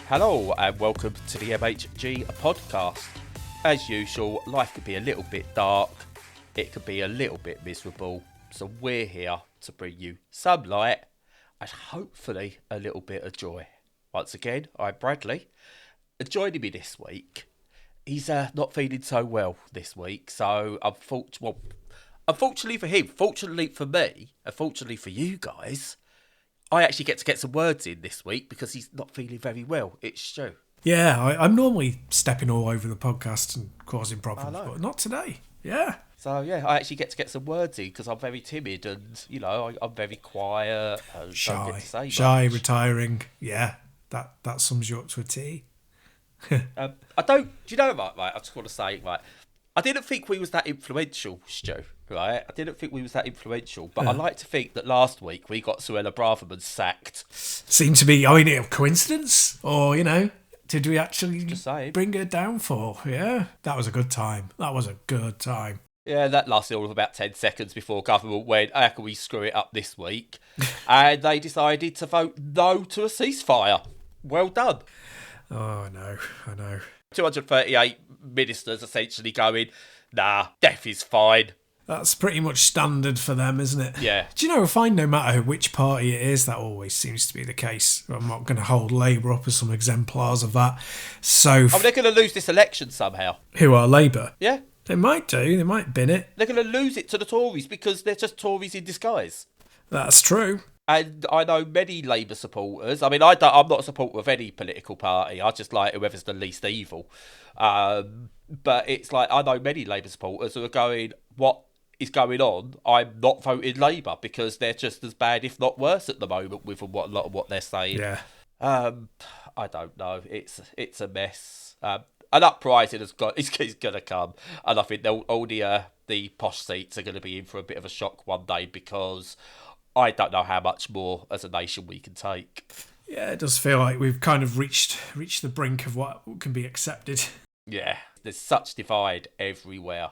Hello and welcome to the MHG podcast. As usual, life could be a little bit dark, it could be a little bit miserable, so we're here to bring you some light and hopefully a little bit of joy. Once again, I'm Bradley. Joining me this week, he's not feeling so well this week, so unfortunately for him, fortunately for me, and fortunately for you guys, I actually get to get some words in this week because he's not feeling very well. It's Stu. Yeah, I'm normally stepping all over the podcast and causing problems, but not today. Yeah. So, yeah, I actually get to get some words in because I'm very timid and, you know, I'm very quiet. And don't get to say Shy, much. retiring. Yeah, that sums you up to a T. Do you know, right, I just want to say, right, I didn't think we was that influential, Stu, right? I didn't think we was that influential, but I like to think that last week we got Suella Braverman sacked. Seemed to be, a coincidence? Or, did we actually bring her down for? Yeah, that was a good time. Yeah, that lasted all of about 10 seconds before government went, how can we screw it up this week? And they decided to vote no to a ceasefire. Well done. Oh, I know. 238 ministers essentially going, nah, death is fine. That's pretty much standard for them, isn't it? Yeah. Do you know, I find no matter which party it is, that always seems to be the case. I'm not going to hold Labour up as some exemplars of that. So, they're going to lose this election somehow. Who are Labour? Yeah. They might do. They might bin it. They're going to lose it to the Tories because they're just Tories in disguise. That's true. And I know many Labour supporters. I mean, I'm not a supporter of any political party. I just like whoever's the least evil. But it's like, I know many Labour supporters who are going, what is going on? I'm not voting Labour because they're just as bad, if not worse, at the moment with a lot of what they're saying. Yeah. I don't know. It's a mess. An uprising is going to come, and I think all the posh seats are going to be in for a bit of a shock one day because I don't know how much more as a nation we can take. Yeah, it does feel like we've kind of reached the brink of what can be accepted. Yeah, there's such divide everywhere.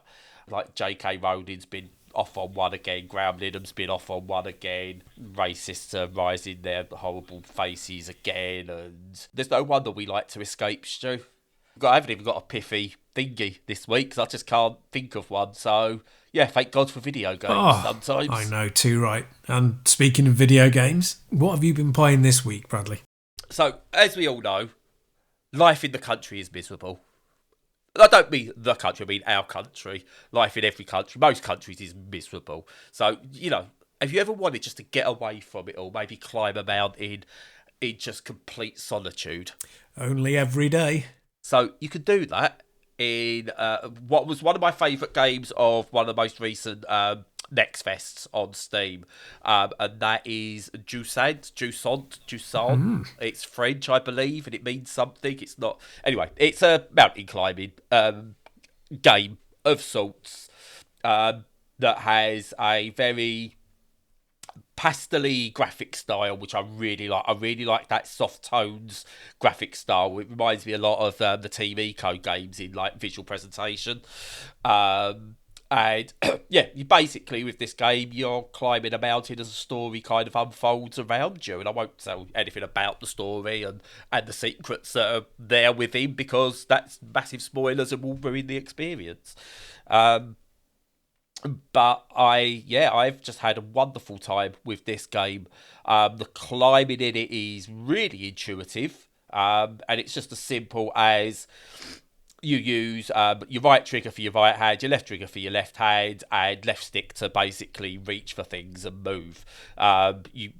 Like J.K. Rowling's been off on one again, Graham Lineham's been off on one again, racists are rising their horrible faces again, and there's no wonder we like to escape, Stu. I haven't even got a pithy thingy this week because I just can't think of one. So, yeah, thank God for video games sometimes. I know, too right. And speaking of video games, what have you been playing this week, Bradley? So, as we all know, life in the country is miserable. I don't mean the country, I mean our country. Life in every country, most countries is miserable. So, have you ever wanted just to get away from it all, maybe climb a mountain in just complete solitude? Only every day. So you could do that in what was one of my favourite games of one of the most recent Next Fests on Steam, and that is Jusant. It's French, I believe, and it means something. It's not. Anyway, it's a mountain climbing game of sorts that has a very pastel-y graphic style, which I really like. I really like that soft tones graphic style. It reminds me a lot of the Team Eco games in like visual presentation. And yeah, you basically with this game you're climbing a mountain as a story kind of unfolds around you. And I won't tell anything about the story and the secrets that are there within because that's massive spoilers and will ruin the experience. But I've just had a wonderful time with this game. The climbing in it is really intuitive, and it's just as simple as you use your right trigger for your right hand, your left trigger for your left hand, and left stick to basically reach for things and move. You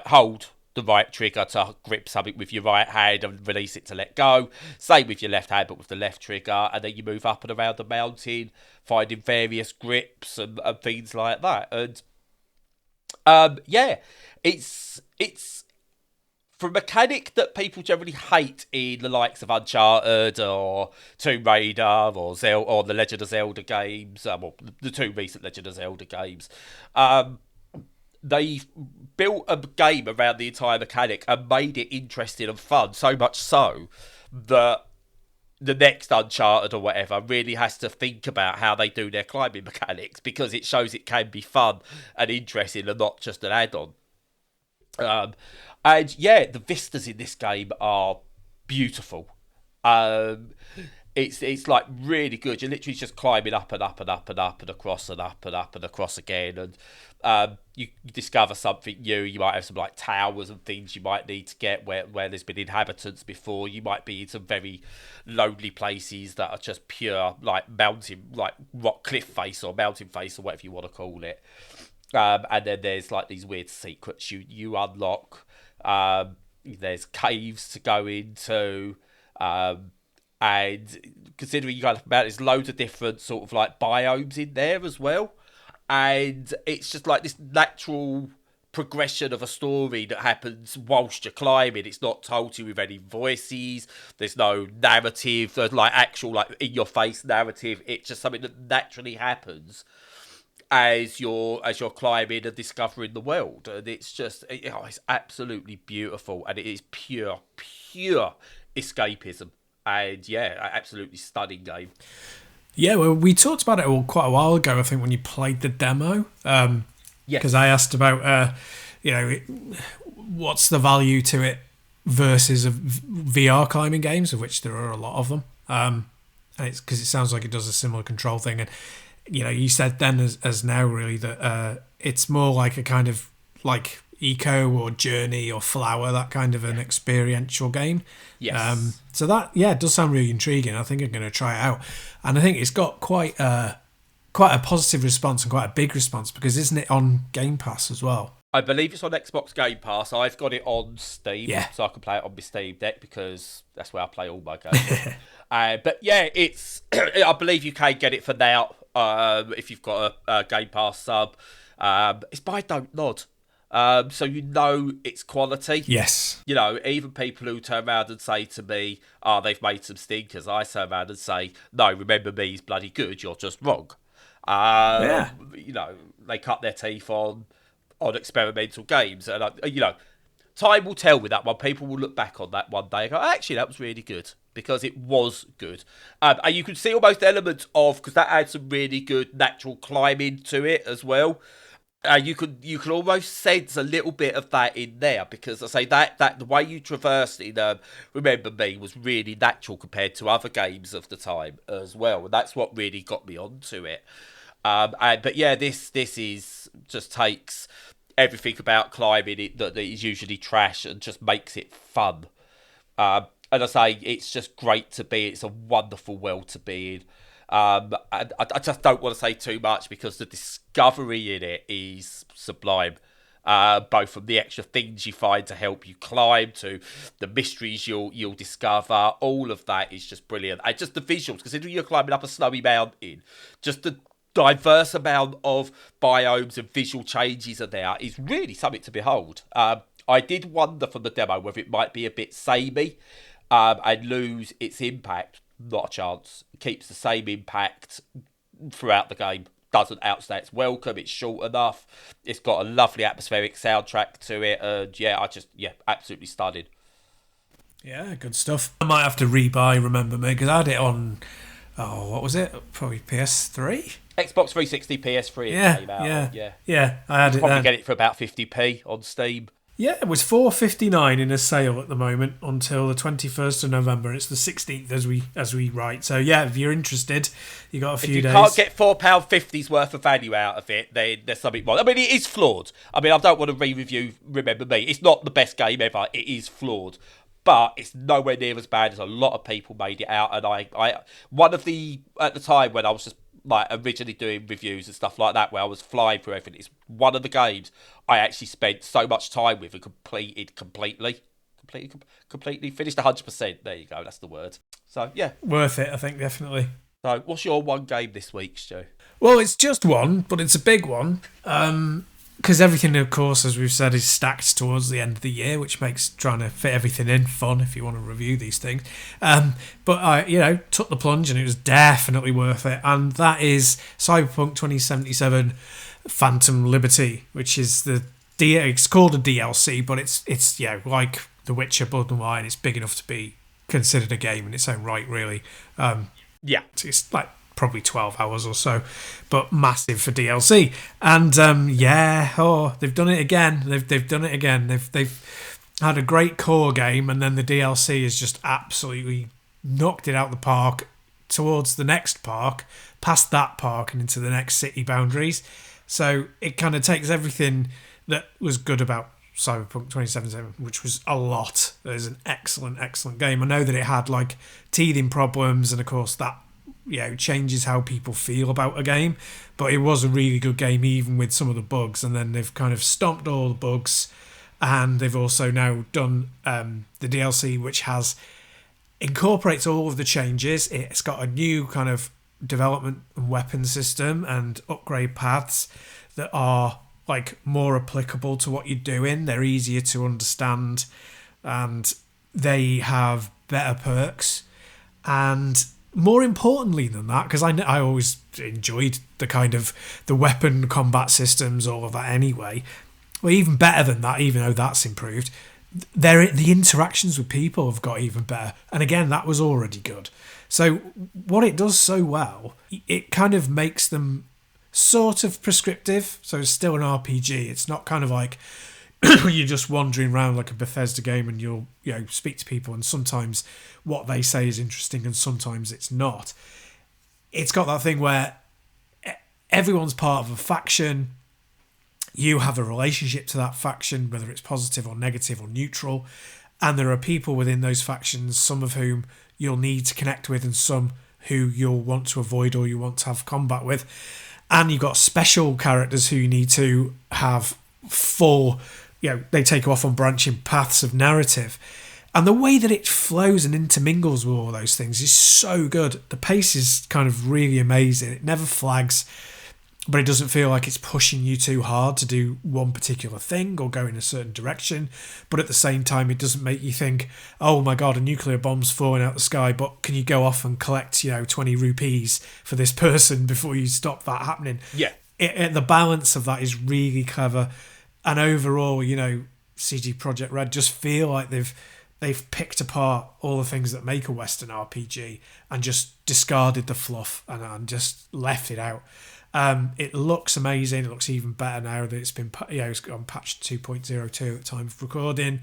hold the right trigger to grip something with your right hand and release it to let go. Same with your left hand, but with the left trigger. And then you move up and around the mountain, finding various grips and things like that. And it's for a mechanic that people generally hate in the likes of Uncharted or Tomb Raider or the Legend of Zelda games, the two recent Legend of Zelda games. They built a game around the entire mechanic and made it interesting and fun, so much so that the next Uncharted or whatever really has to think about how they do their climbing mechanics because it shows it can be fun and interesting and not just an add-on. And yeah, the vistas in this game are beautiful. Um, it's like really good. You're literally just climbing up and up and up and up and across and up and up and across again, and you discover something new. You might have some like towers and things you might need to get where there's been inhabitants before. You might be in some very lonely places that are just pure like mountain, like rock cliff face or mountain face or whatever you want to call it. And then there's like these weird secrets you unlock. There's caves to go into. And considering you got about, there's loads of different sort of like biomes in there as well, and it's just like this natural progression of a story that happens whilst you're climbing. It's not told to you with any voices. There's no narrative, like actual like in your face narrative. It's just something that naturally happens as you're climbing and discovering the world, and it's just it's absolutely beautiful, and it is pure escapism. And yeah, absolutely stunning game. Yeah, well, we talked about it quite a while ago, I think, when you played the demo. Because I asked about, what's the value to it versus VR climbing games, of which there are a lot of them. And it's because it sounds like it does a similar control thing. And, you said then as now, really, that it's more like a kind of like Eco or Journey or Flower, that kind of an experiential game. Yes. So that, it does sound really intriguing. I think I'm going to try it out. And I think it's got quite a positive response and quite a big response, because isn't it on Game Pass as well? I believe it's on Xbox Game Pass. I've got it on Steam, so I can play it on my Steam Deck because that's where I play all my games. But yeah, it's I believe you can get it for now if you've got a Game Pass sub. It's by Don't Nod. So it's quality. Yes. Even people who turn around and say to me, they've made some stinkers, I turn around and say, no, Remember Me is bloody good, you're just wrong. They cut their teeth on experimental games. And, time will tell with that one. People will look back on that one day and go, actually, that was really good, because it was good. And you can see almost elements of, because that adds some really good natural climbing to it as well. You can almost sense a little bit of that in there, because I say that the way you traversed in Remember Me was really natural compared to other games of the time as well, and that's what really got me onto it. But yeah, this is just takes everything about climbing it that is usually trash and just makes it fun. And I say it's just great to be. It's a wonderful world to be in. And I just don't want to say too much, because the discovery in it is sublime. Both from the extra things you find to help you climb, to the mysteries you'll discover, all of that is just brilliant. And just the visuals, considering you're climbing up a snowy mountain, just the diverse amount of biomes and visual changes are there is really something to behold. I did wonder from the demo whether it might be a bit samey and lose its impact. Not a chance. It keeps the same impact throughout the game. Doesn't outstay its welcome. It's short enough. It's got a lovely atmospheric soundtrack to it. And absolutely stunning. Yeah, good stuff. I might have to rebuy Remember Me, because I had it on, what was it? Probably PS3? Xbox 360, PS3 it came out. Yeah, I had it probably then. Get it for about 50p on Steam. Yeah, it was $4.59 in a sale at the moment until the 21st of November. It's the 16th as we write. So yeah, if you're interested, you got a few days. If you can't get £4.50's worth of value out of it, then there's something wrong. I mean, it is flawed. I mean, I don't want to re-review Remember Me. It's not the best game ever. It is flawed. But it's nowhere near as bad as a lot of people made it out. And at the time when I was just like originally doing reviews and stuff like that, where I was flying through everything, it's one of the games I actually spent so much time with and completed completely finished 100%. There you go, that's the word. So yeah, worth it, I think, definitely. So what's your one game this week, Stu? Well, it's just one, but it's a big one. Because everything, of course, as we've said, is stacked towards the end of the year, which makes trying to fit everything in fun if you want to review these things. But I, took the plunge, and it was definitely worth it. And that is Cyberpunk 2077 Phantom Liberty, which is it's called a DLC, but it's like The Witcher, Blood and Wine. It's big enough to be considered a game in its own right, really. It's like probably 12 hours or so, but massive for DLC. And they've done it again. They've done it again. They've had a great core game, and then the DLC has just absolutely knocked it out the park towards the next park, past that park and into the next city boundaries. So it kind of takes everything that was good about Cyberpunk 2077, which was a lot. It was an excellent, excellent game. I know that it had like teething problems, and of course that changes how people feel about a game, but it was a really good game even with some of the bugs. And then they've kind of stomped all the bugs, and they've also now done the DLC, which incorporates all of the changes. It's got a new kind of development and weapon system and upgrade paths that are like more applicable to what you're doing. They're easier to understand, and they have better perks. And more importantly than that, because I always enjoyed the kind of the weapon combat systems, all of that anyway. Well, even better than that, even though that's improved, the interactions with people have got even better. And again, that was already good. So what it does so well, it kind of makes them sort of prescriptive. So it's still an RPG. It's not kind of like you're just wandering around like a Bethesda game and you'll speak to people, and sometimes what they say is interesting and sometimes it's not. It's got that thing where everyone's part of a faction. You have a relationship to that faction, whether it's positive or negative or neutral. And there are people within those factions, some of whom you'll need to connect with and some who you'll want to avoid or you want to have combat with. And you've got special characters who you need to have full, they take off on branching paths of narrative. And the way that it flows and intermingles with all those things is so good. The pace is kind of really amazing. It never flags, but it doesn't feel like it's pushing you too hard to do one particular thing or go in a certain direction. But at the same time, it doesn't make you think, oh my God, a nuclear bomb's falling out the sky, but can you go off and collect, 20 rupees for this person before you stop that happening? Yeah. The balance of that is really clever. And overall, CG Projekt Red just feel like they've picked apart all the things that make a Western RPG and just discarded the fluff and just left it out. It looks amazing. It looks even better now that it's been, it's on patch 2.02 at the time of recording.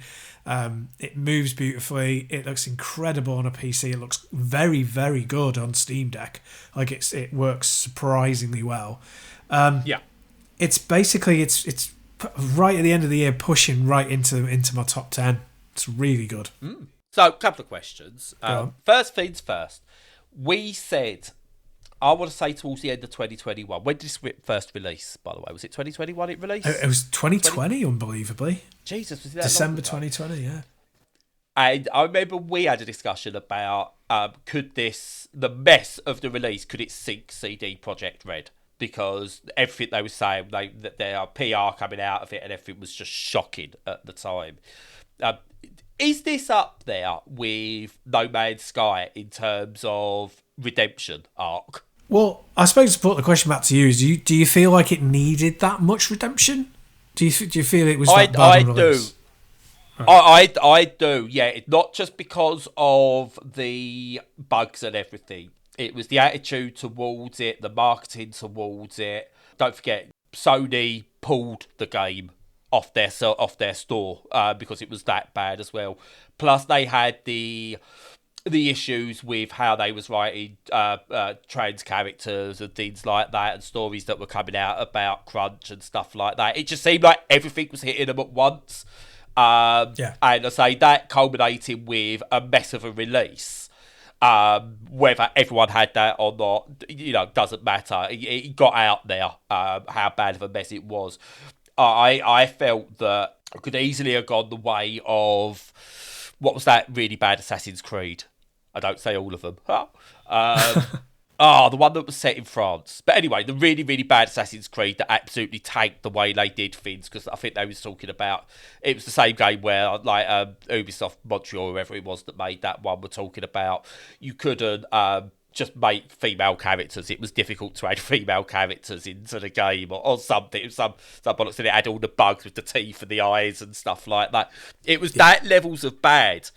It moves beautifully. It looks incredible on a PC. It looks very, very good on Steam Deck. Like it works surprisingly well. It's basically it's right at the end of the year, pushing right into my top 10. It's really good. So, a couple of questions. First things first. We said, I want to say towards the end of 2021. When did this first release, by the way? Was it 2021 it released? It was 2020, unbelievably. Jesus, was it that December 2020, yeah. And I remember we had a discussion about the mess of the release, could it sink CD Projekt Red? Because everything they were saying, that there are PR coming out of it and everything was just shocking at the time. Is this up there with No Man's Sky in terms of redemption arc? Well, I suppose to put the question back to you is: do you feel like it needed that much redemption? Do you feel it was that bad? I do. Right. I do. Yeah, not just because of the bugs and everything. It was the attitude towards it, the marketing towards it. Don't forget, Sony pulled the game off their store because it was that bad as well. Plus, they had the issues with how they was writing trans characters and things like that, and stories that were coming out about crunch and stuff like that. It just seemed like everything was hitting them at once. And I say that culminating with a mess of a release. Whether everyone had that or not, doesn't matter. It got out there how bad of a mess it was. I felt that I could easily have gone the way of, what was that really bad Assassin's Creed? I don't say all of them. The one that was set in France. But anyway, the really, really bad Assassin's Creed that absolutely tanked the way they did things, because I think they was talking about, it was the same game where, Ubisoft Montreal, or whoever it was that made that one, were talking about you couldn't just make female characters. It was difficult to add female characters into the game or something. Some bollocks, and it had all the bugs with the teeth and the eyes and stuff like that. It was that levels of bad.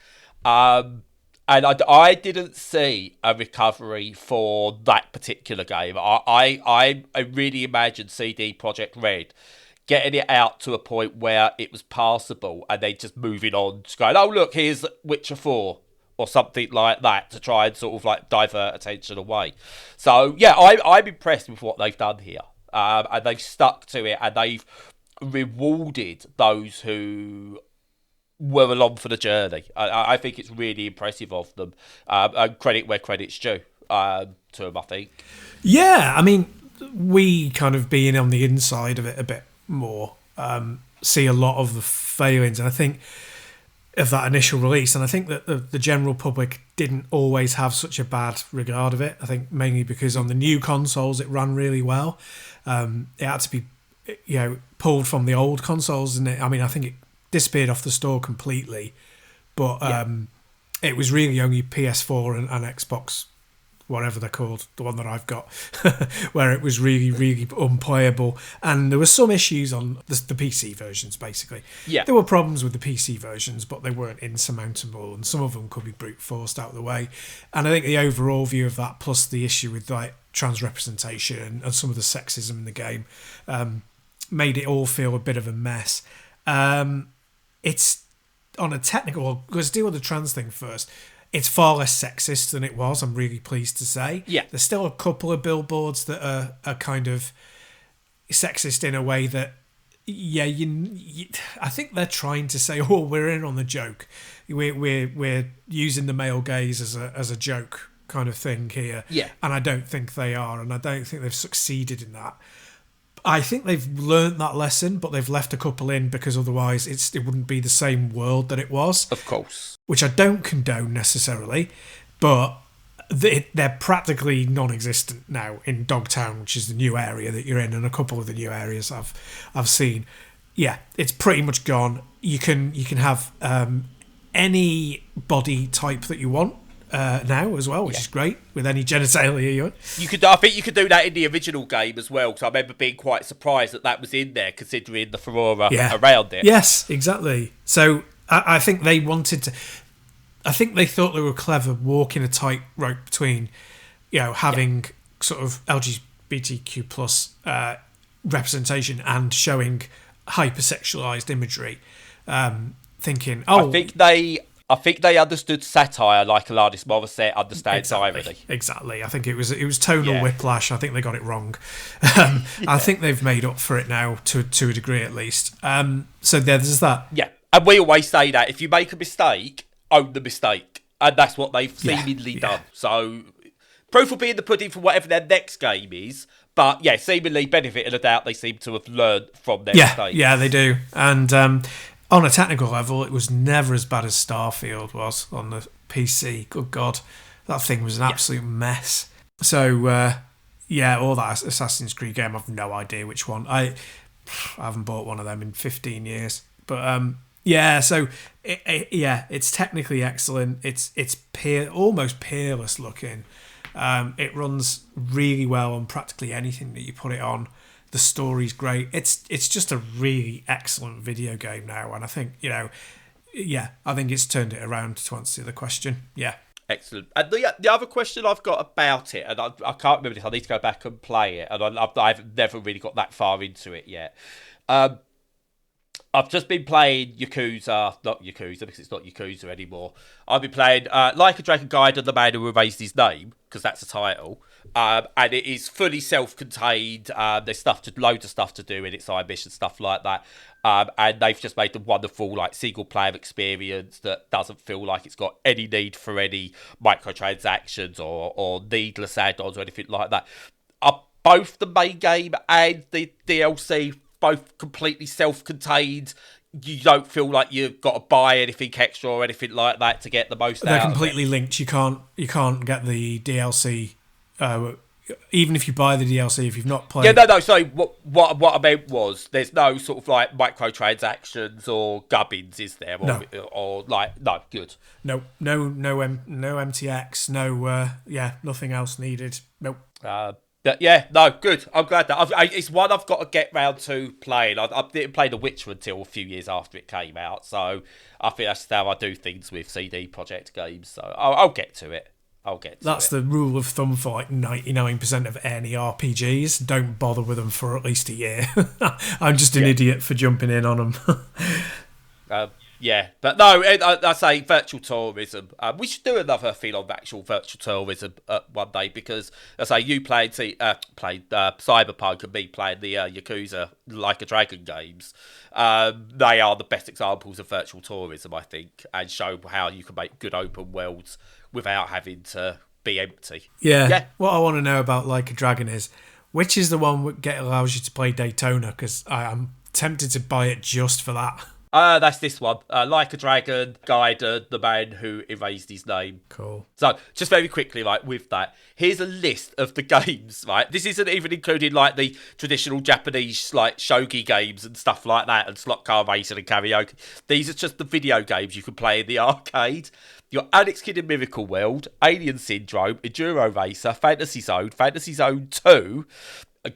And I didn't see a recovery for that particular game. I really imagined CD Projekt Red getting it out to a point where it was passable, and then just moving on, just going, oh look, here's Witcher 4 or something like that, to try and sort of like divert attention away. So yeah, I'm impressed with what they've done here, and they've stuck to it, and they've rewarded those who were along for the journey. I think it's really impressive of them. And credit where credit's due to them, I think. Yeah, I mean, we kind of being on the inside of it a bit more, see a lot of the failings, and I think of that initial release, and I think that the general public didn't always have such a bad regard of it. I think mainly because on the new consoles it ran really well. It had to be, pulled from the old consoles, and I think it disappeared off the store completely, but it was really only PS4 and Xbox, whatever they're called, the one that I've got, where it was really, really unplayable. And there were some issues on the PC versions, basically. Yeah. There were problems with the PC versions, but they weren't insurmountable, and some of them could be brute forced out of the way. And I think the overall view of that, plus the issue with like trans representation and some of the sexism in the game, made it all feel a bit of a mess. It's on a technical, let's deal with the trans thing first. It's far less sexist than it was, I'm really pleased to say. Yeah. There's still a couple of billboards that are kind of sexist in a way that, I think they're trying to say, oh, we're in on the joke. We're using the male gaze as a joke kind of thing here. Yeah. And I don't think they are, and I don't think they've succeeded in that. I think they've learnt that lesson, but they've left a couple in because otherwise it wouldn't be the same world that it was. Of course. Which I don't condone necessarily, but they're practically non-existent now in Dogtown, which is the new area that you're in, and a couple of the new areas I've seen. Yeah, it's pretty much gone. You can have any body type that you want now as well, which is great, with any genitalia you want. I think you could do that in the original game as well, because I remember being quite surprised that was in there, considering the furore around it. Yes, exactly. So I think they wanted to. I think they thought they were clever, walking a tightrope between, having sort of LGBTQ plus representation and showing hypersexualized imagery. Thinking, I think they understood satire like Alanis Morissette understands irony. Exactly. I think it was tonal whiplash. I think they got it wrong. I think they've made up for it now to a degree at least. So there's that. Yeah, and we always say that if you make a mistake, own the mistake, and that's what they've seemingly done. So proof will be in the pudding for whatever their next game is. But yeah, seemingly benefit of the doubt, they seem to have learned from their mistakes. Yeah, they do. And on a technical level, it was never as bad as Starfield was on the PC. Good God, that thing was an absolute mess. So, all that Assassin's Creed game, I've no idea which one. I haven't bought one of them in 15 years. But, so, it's technically excellent. It's almost peerless looking. It runs really well on practically anything that you put it on. The story's great. It's just a really excellent video game now, and I think I think it's turned it around to answer the question. Yeah, excellent. And the other question I've got about it, and I can't remember this. I need to go back and play it, and I've never really got that far into it yet. I've just been playing Yakuza, not Yakuza because it's not Yakuza anymore. I've been playing Like a Dragon Gaiden, The Man Who Erased His Name, because that's a title. And it is fully self-contained. There's loads of stuff to do in it, side mission stuff like that. And they've just made a wonderful single-player experience that doesn't feel like it's got any need for any microtransactions or needless add-ons or anything like that. Are both the main game and the DLC both completely self-contained? You don't feel like you've got to buy anything extra or anything like that to get the most out of it? They're completely linked. You can't get the DLC. Even if you buy the DLC, if you've not played... Yeah, no, sorry, what I meant was, there's no sort of microtransactions or gubbins, is there? No. No, good. No MTX, nothing else needed. Nope. Good. I'm glad that. It's one I've got to get round to playing. I didn't play The Witcher until a few years after it came out, so I think that's how I do things with CD Projekt games, so I'll get to it. I'll get to That's it. the rule of thumb for like 99% of any RPGs. Don't bother with them for at least a year. I'm just an idiot for jumping in on them. Yeah, but no, I say virtual tourism. We should do another thing on actual virtual tourism one day because, as I say, you played Cyberpunk and me playing the Yakuza Like a Dragon games. They are the best examples of virtual tourism, I think, and show how you can make good open worlds without having to be empty. Yeah. What I want to know about Like a Dragon is, which is the one that allows you to play Daytona? Because I'm tempted to buy it just for that. That's this one. Like a Dragon, Gaiden, the man who erased his name. Cool. So, just very quickly, like, with that, here's a list of the games, right? This isn't even including, like, the traditional Japanese, like, shogi games and stuff like that, and slot car racing and karaoke. These are just the video games you can play in the arcade. Your Alex Kidd in Miracle World, Alien Syndrome, Enduro Racer, Fantasy Zone 2,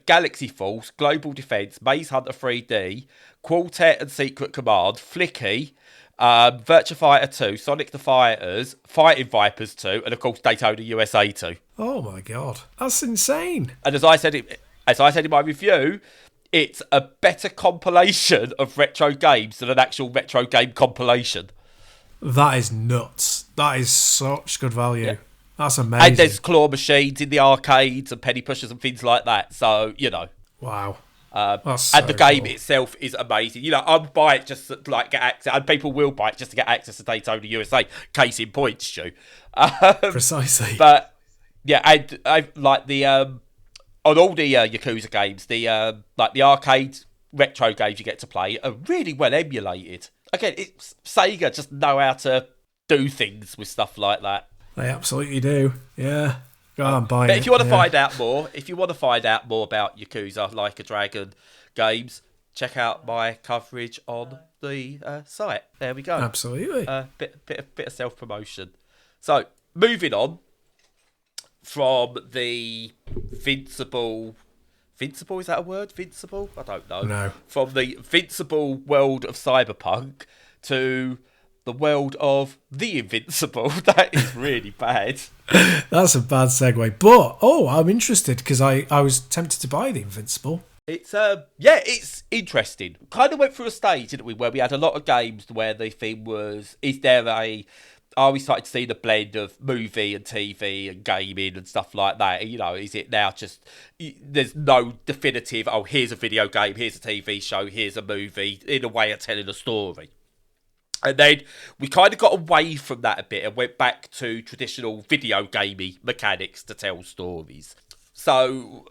Galaxy Force, Global Defense, Maze Hunter 3D, Quartet and Secret Command, Flicky, Virtua Fighter 2, Sonic the Fighters, Fighting Vipers 2, and of course Daytona USA 2. Oh my god, that's insane! And as I said in my review, it's a better compilation of retro games than an actual retro game compilation. That is nuts. That is such good value. Yeah. That's amazing. And there's claw machines in the arcades and penny pushers and things like that. So, you know. Wow. And the game itself is amazing. You know, I'll buy it just to, like, get access. And people will buy it just to get access to Daytona USA. Case in point, Stu. Precisely. But, yeah, and I like the... on all the Yakuza games, the arcade retro games you get to play are really well emulated. Again, it's Sega just know how to do things with stuff like that. They absolutely do. Yeah. Go on, buy it. But if you want to find out more, about Yakuza Like a Dragon games, check out my coverage on the site. There we go. Absolutely. Bit of self-promotion. So, moving on from the Invincible, is that a word? Invincible? I don't know. No. From the Invincible world of Cyberpunk to the world of the Invincible. That is really bad. That's a bad segue. But, I'm interested because I was tempted to buy the Invincible. It's it's interesting. Kind of went through a stage, didn't we, where we had a lot of games where the thing was, are we starting to see the blend of movie and TV and gaming and stuff like that? You know, is it now just, there's no definitive, here's a video game, here's a TV show, here's a movie, in a way of telling a story. And then we kind of got away from that a bit and went back to traditional video gamey mechanics to tell stories. So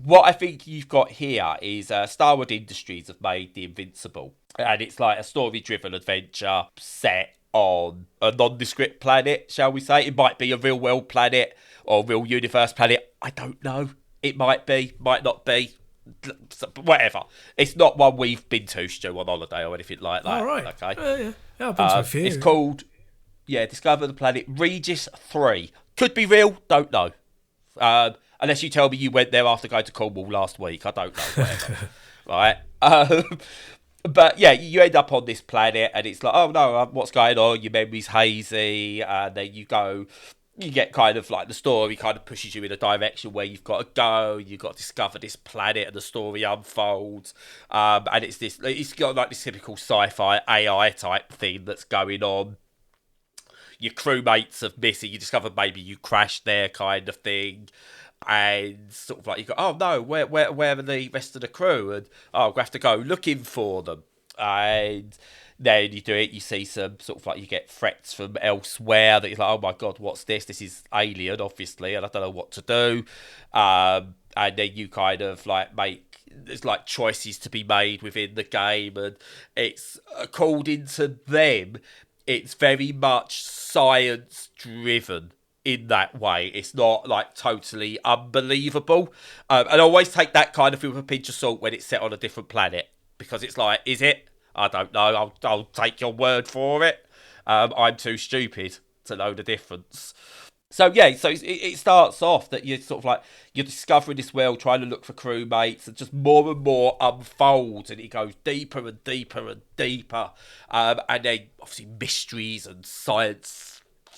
what I think you've got here is Starwood Industries have made The Invincible. And it's like a story-driven adventure set on a nondescript planet, shall we say. It might be a real-world planet or real universe planet. I don't know. It might be, might not be. Whatever. It's not one we've been to, Stu, on holiday or anything like that. All right. Okay. Yeah, I've been to a few. It's called, Discover the Planet Regis 3. Could be real, don't know. Unless you tell me you went there after going to Cornwall last week. I don't know, whatever. Right? But yeah, you end up on this planet and it's like, oh no, what's going on? Your memory's hazy. And then you get kind of like the story kind of pushes you in a direction where you've got to go. You've got to discover this planet and the story unfolds. And it's got like this typical sci-fi AI type thing that's going on. Your crewmates have missing. You discover maybe you crashed there kind of thing. And sort of like you go, oh no, where are the rest of the crew? And we have to go looking for them. And then you do it, you see some sort of like you get threats from elsewhere that you're like, oh my god, what's this? This is alien, obviously, and I don't know what to do. And then you kind of like there's like choices to be made within the game, and it's according to them, it's very much science driven. In that way, it's not like totally unbelievable, and I always take that kind of thing with a pinch of salt when it's set on a different planet, because it's like, is it? I don't know. I'll take your word for it. I'm too stupid to know the difference. So yeah, so it starts off that you're sort of like you're discovering this world, trying to look for crewmates, and just more and more unfolds, and it goes deeper and deeper and deeper, and then obviously mysteries and science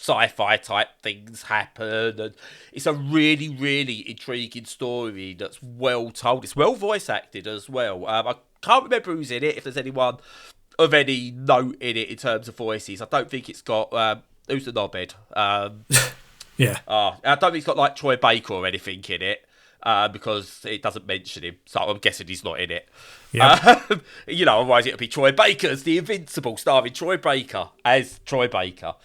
sci-fi type things happen, and it's a really, really intriguing story that's well told. It's well voice acted as well. I can't remember who's in it, if there's anyone of any note in it in terms of voices. I don't think it's got who's the knobhead. Yeah. I don't think it's got like Troy Baker or anything in it. Because it doesn't mention him, so I'm guessing he's not in it. Yeah. Otherwise it'll be Troy Baker's The Invincible, starring Troy Baker as Troy Baker.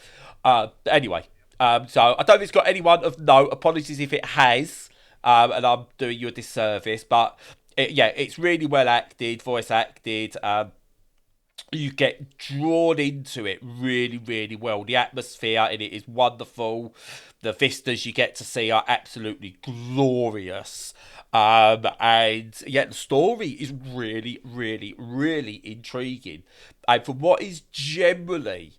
Anyway, so I don't think it's got anyone of note. Apologies if it has, and I'm doing you a disservice. But it's really well acted, voice acted. You get drawn into it really, really well. The atmosphere in it is wonderful. The vistas you get to see are absolutely glorious. And the story is really, really, really intriguing. And for what is generally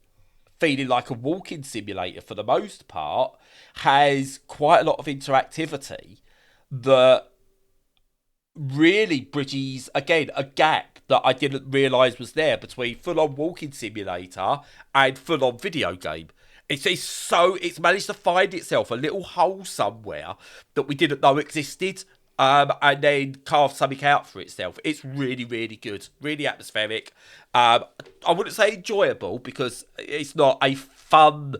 feeling like a walking simulator for the most part, has quite a lot of interactivity that really bridges, again, a gap that I didn't realise was there between full-on walking simulator and full-on video game. It's managed to find itself a little hole somewhere that we didn't know existed, and then carve something out for itself. It's really, really good, really atmospheric. I wouldn't say enjoyable because it's not a fun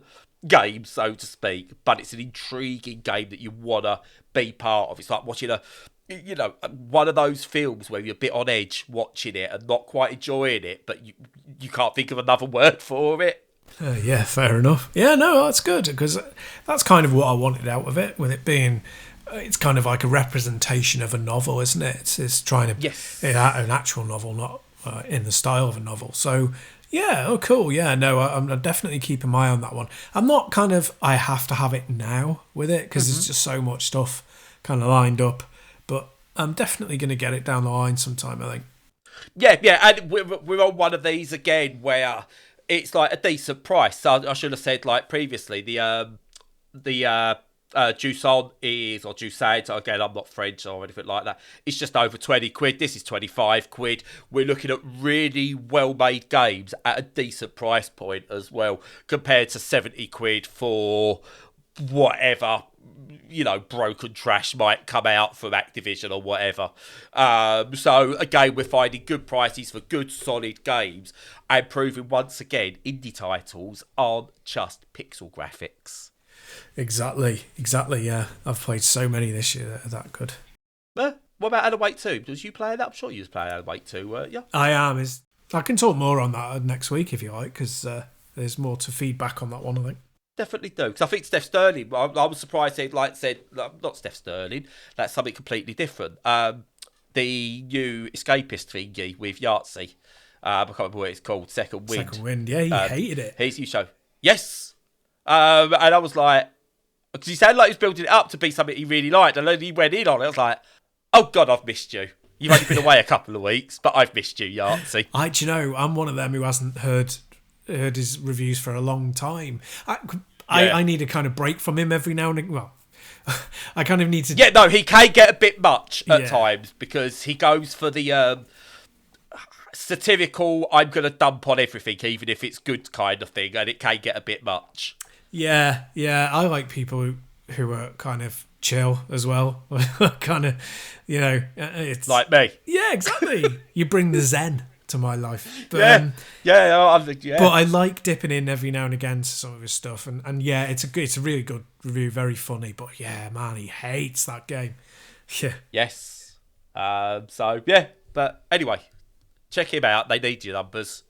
game, so to speak, but it's an intriguing game that you want to be part of. It's like watching one of those films where you're a bit on edge watching it and not quite enjoying it, but you can't think of another word for it. Yeah, fair enough. Yeah, no, that's good, because that's kind of what I wanted out of it, with it being, it's kind of like a representation of a novel, isn't it? It's trying to an actual novel, not in the style of a novel. So, yeah, oh, cool. Yeah, no, I'm definitely keeping my eye on that one. I'm not I have to have it now with it, because there's just so much stuff kind of lined up, but I'm definitely going to get it down the line sometime, I think. Yeah, and we're on one of these again where it's like a decent price. So I should have said, like previously, the Jusant is, or Jusant, again, I'm not French or anything like that, it's just over 20 quid. This is 25 quid. We're looking at really well-made games at a decent price point as well, compared to 70 quid for whatever, broken trash might come out from Activision or whatever. So again, we're finding good prices for good, solid games, and proving once again, indie titles aren't just pixel graphics. Exactly, yeah. I've played so many this year that are that good. What about Alan Wake 2? Was you playing that? I'm sure you was playing Alan Wake 2, weren't you? I am. I can talk more on that next week if you like, because there's more to feedback on that one, I think. Definitely do, because I think Steph Sterling, I was surprised they said not Steph Sterling, that's something completely different. The new escapist thingy with Yahtzee, I can't remember what it's called, Second Wind. Yeah, he hated it. He's you show. Yes. And I was like, because he sounded like he was building it up to be something he really liked, and then he went in on it. I was like, oh God, I've missed you. You've only been away a couple of weeks, but I've missed you, Yahtzee. Do you know, I'm one of them who hasn't heard his reviews for a long time. I need a kind of break from him every now and again. Well, I kind of need to... Yeah, no, he can get a bit much at times, because he goes for the satirical, I'm going to dump on everything, even if it's good kind of thing, and it can get a bit much. Yeah, I like people who are kind of chill as well. Kind of, it's... Like me. Yeah, exactly. You bring the zen to my life. But, yeah. But I like dipping in every now and again to some of his stuff, and yeah, it's a really good review, very funny. But yeah, man, he hates that game. Yeah. Yes. So yeah, but anyway, check him out. They need your numbers.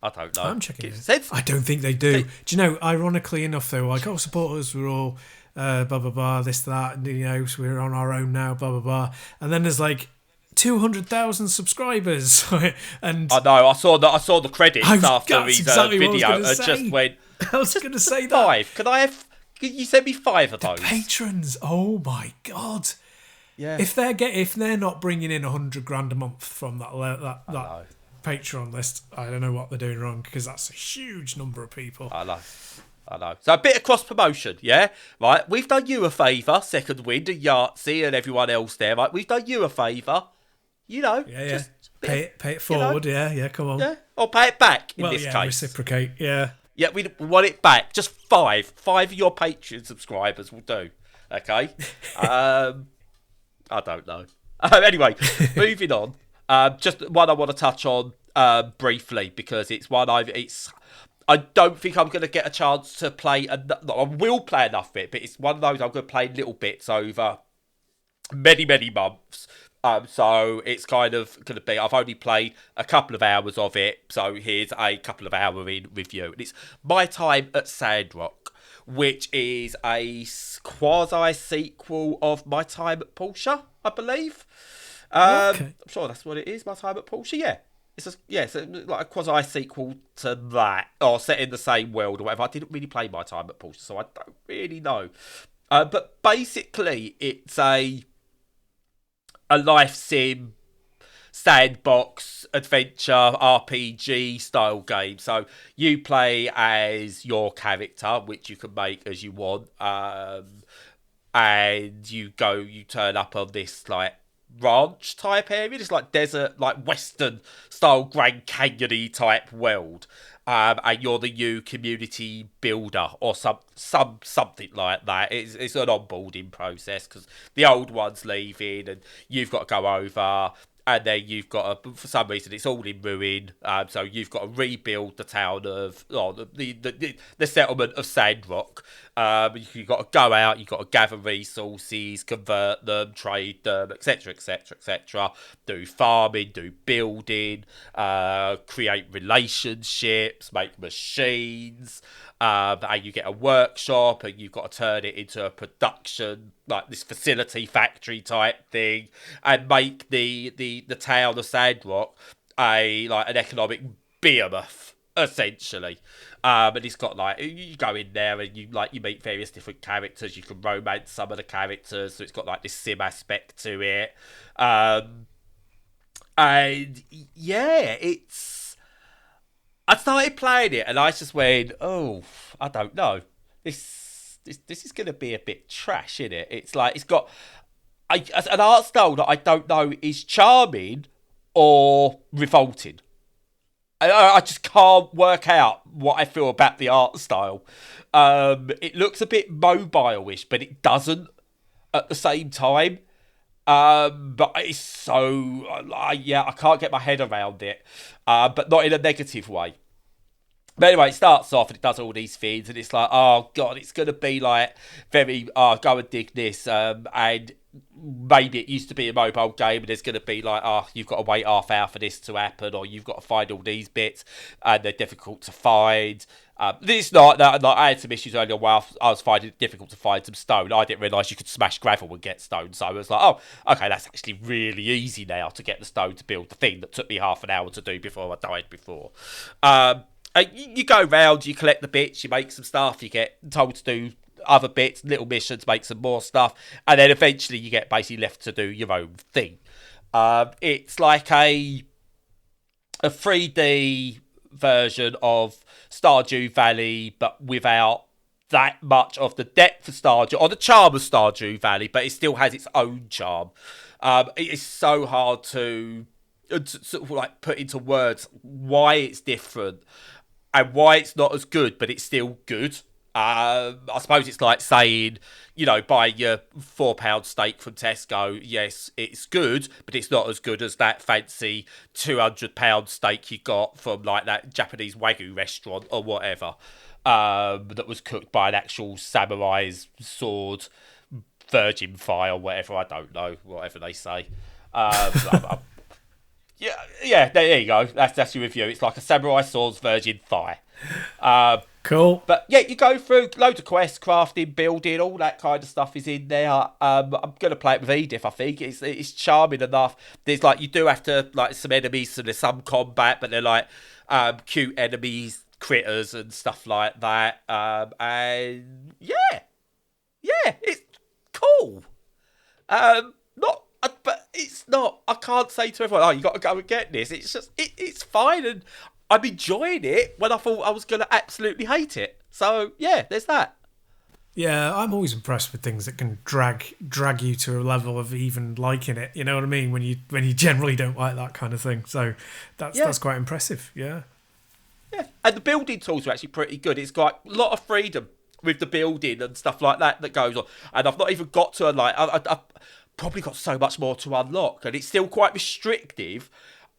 I don't know. I'm checking it. I don't think they do. Do you know? Ironically enough, though, like, supporters, we're all blah blah blah, this that, and so we're on our own now, blah blah blah, and then there's like 200,000 subscribers, and I know. I saw the credits after his video, and just went. I was going to say five. Can you send me 5 of those? Patrons. Oh my God. Yeah. If they're not bringing in 100 grand a month from that Patreon list, I don't know what they're doing wrong, because that's a huge number of people. I know. So a bit of cross promotion, yeah? Right, we've done you a favour, Second Wind and Yahtzee and everyone else there, right? We've done you a favour. Just pay it forward, yeah, come on. Yeah, or pay it back in this case. Reciprocate, yeah. Yeah, we want it back. Just five. Five of your Patreon subscribers will do. Okay. I don't know. Anyway, moving on. Just one I want to touch on briefly because it's one I don't think I'm going to get a chance to play. I will play enough of it, but it's one of those I'm going to play little bits over many, many months. So it's kind of going to be, I've only played a couple of hours of it, so here's a couple of hour in review. And it's My Time at Sandrock, which is a quasi-sequel of My Time at Porsche, I believe. Okay. I'm sure that's what it is, My Time at Porsche, yeah. It's like a quasi-sequel to that, or set in the same world or whatever. I didn't really play My Time at Porsche, so I don't really know. But basically, it's a life sim, sandbox, adventure, RPG style game. So you play as your character, which you can make as you want. And you turn up on this like ranch type area. It's like desert, like Western style Grand Canyon-y type world. And you're the new community builder or something like that. It's an onboarding process because the old one's leaving and you've got to go over. And then you've got to, for some reason, it's all in ruin. So you've got to rebuild the town of, the settlement of Sandrock. You've got to go out, you've got to gather resources, convert them, trade them, etc., etc., etc. Do farming, do building, create relationships, make machines. And you get a workshop and you've got to turn it into a production, like this facility factory type thing, and make the town of Sandrock an economic behemoth, essentially. And it's got like, you go in there and you meet various different characters. You can romance some of the characters, so it's got like this sim aspect to it. And yeah, I started playing it and I just went, oh, I don't know. This is going to be a bit trash, isn't it? It's like, it's got an art style that I don't know is charming or revolting. I just can't work out what I feel about the art style. It looks a bit mobile-ish, but it doesn't at the same time. But it's so, I can't get my head around it, but not in a negative way. But anyway, it starts off and it does all these things, and it's like, oh god, it's gonna be like very, go and dig this, and maybe it used to be a mobile game, and there's gonna be like, you've got to wait half hour for this to happen, or you've got to find all these bits, and they're difficult to find. It's not that. Like, I had some issues earlier where I was finding it difficult to find some stone. I didn't realise you could smash gravel and get stone, so I was like, oh, okay, that's actually really easy now to get the stone to build the thing that took me half an hour to do before I died before. You go round, you collect the bits, you make some stuff, you get told to do other bits, little missions, make some more stuff, and then eventually you get basically left to do your own thing. It's like a 3D version of Stardew Valley, but without that much of the depth of Stardew, or the charm of Stardew Valley, but it still has its own charm. It is so hard to sort of like put into words why it's different and why it's not as good, but it's still good. I suppose it's like saying, buy your £4 steak from Tesco. Yes, it's good, but it's not as good as that fancy £200 steak you got from like that Japanese Wagyu restaurant or whatever, that was cooked by an actual samurai's sword, virgin fire or whatever. I don't know, whatever they say. Yeah, there you go. That's your review. It's like a samurai sword's virgin fire. Cool. But yeah, you go through loads of quests, crafting, building, all that kind of stuff is in there. I'm gonna play it with Edith. I think it's charming enough. There's like, you do have to like some enemies, so there's some combat, but they're like cute enemies, critters and stuff like that. And yeah, it's cool. But it's not. I can't say to everyone, "Oh, you got to go and get this." It's just, it's fine, and I'm enjoying it when I thought I was going to absolutely hate it. So yeah, there's that. Yeah, I'm always impressed with things that can drag you to a level of even liking it. You know what I mean? When you generally don't like that kind of thing. So that's quite impressive. Yeah. Yeah, and the building tools are actually pretty good. It's got a lot of freedom with the building and stuff like that goes on. And I've not even got to, like, I've probably got so much more to unlock. And it's still quite restrictive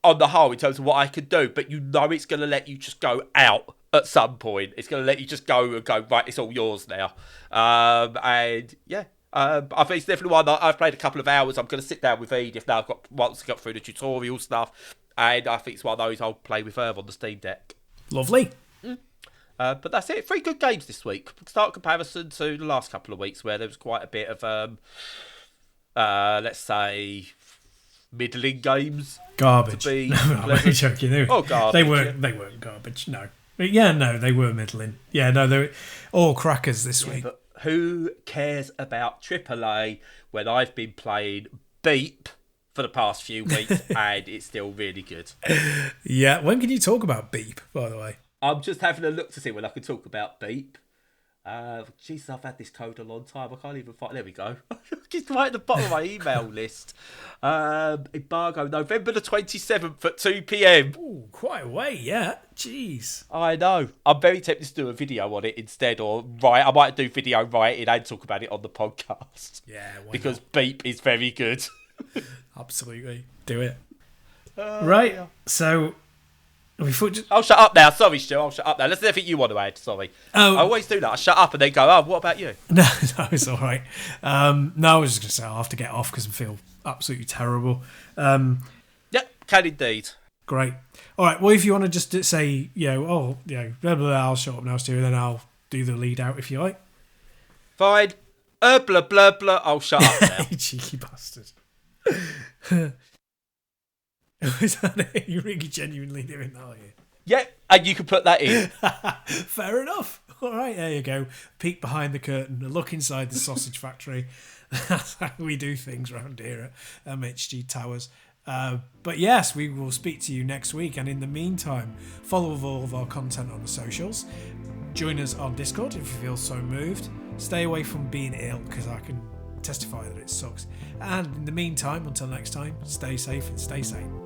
on the whole in terms of what I can do. But you know it's going to let you just go out at some point. It's going to let you just go and go, right, it's all yours now. And, yeah. I think it's definitely one that I've played a couple of hours. I'm going to sit down with Edith now. Once I got through the tutorial stuff. And I think it's one of those I'll play with her on the Steam Deck. Lovely. But that's it. 3 good games this week. Start comparison to the last couple of weeks where there was quite a bit of, let's say, middling games. Garbage. To be no, I'm only joking. Garbage. They weren't garbage. No. But yeah, no, they were middling. Yeah, no, they were all crackers this week. But who cares about AAA when I've been playing Beep for the past few weeks and it's still really good? Yeah, when can you talk about Beep, by the way? I'm just having a look to see when I can talk about Beep. Jesus, I've had this code a long time. I can't even find. There we go. It's right at the bottom of my email list. Embargo November the 27th at 2 p.m. Ooh, quite a way, yeah. Jeez. I know. I'm very tempted to do a video on it instead, or I might do video writing and talk about it on the podcast. Yeah, because Beep is very good. Absolutely, do it. Right. Yeah. So. I'll shut up now. Sorry, Stu. I'll shut up now. Let's see anything you want to add. Sorry. I always do that. I shut up and then go, oh, what about you? No, it's all right. No, I was just going to say I'll have to get off because I feel absolutely terrible. Yep, can indeed. Great. All right. Well, if you want to just say, blah, blah, blah, I'll shut up now, Stu, and then I'll do the lead out if you like. Fine. Blah, blah, blah. I'll shut up now. You cheeky bastard. Is that it? You're really genuinely doing that, are you? Yep, and you can put that in. Fair enough. All right, there you go. Peek behind the curtain, a look inside the sausage factory. That's how we do things around here at MHG Towers. But yes, we will speak to you next week. And in the meantime, follow all of our content on the socials. Join us on Discord if you feel so moved. Stay away from being ill because I can testify that it sucks. And in the meantime, until next time, stay safe and stay sane.